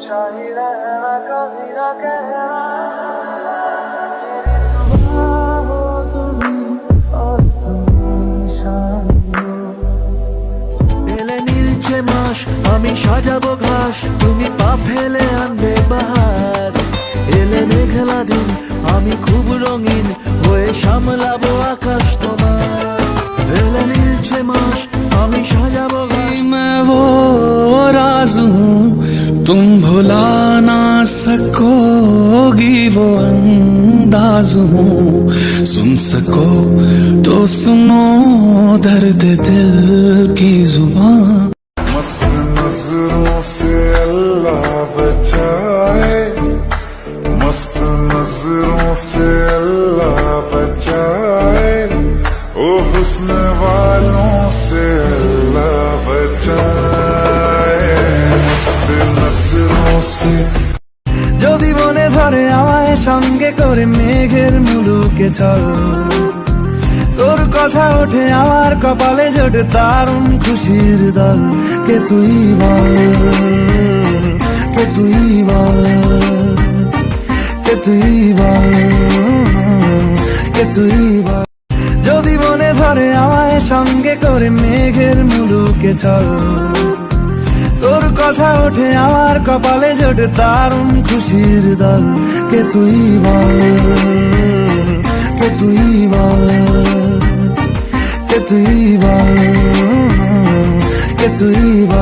ही रहना कभी ना कहना মাস আমি সাজাবো ঘাস, তুমি পা ফেলে আনবে বাহার। এলে মেঘলা দিন আমি খুব রঙিন হয়ে সামলাবো আকাশ তোমার। এলে নীলছে মাস আমি সাজাবো ঘাস। मैं वो राज हूँ तुम भुला ना सकोगी, वो अंदाज हूँ सुन सको तो सुनो दर्द दिल की जुबान। मस्त नजरों से अल्लाह बचाए, मस्त नजरों से अल्लाह बचाए, ओ हुस्न वालों से अल्लाह बचाए, मस्त नजरों से। যদি মনে ধরে আমায় সঙ্গে করে মেঘের মুলুকে চল, তোর কথা ওঠে আমার কপালে জোটে দারুণ খুশির দল। কে তুই বল, কে তুই বল, কে তুই বল, কে তুই বল। যদি মনে ধরে আমায় সঙ্গে করে মেঘের মুলুকে চল, তোর কথা ওঠে আমার কপালে জোটে দারুণ খুশির দল। কে তুই বল, কে তুই বল, কে তুই বল, কে তুই বল।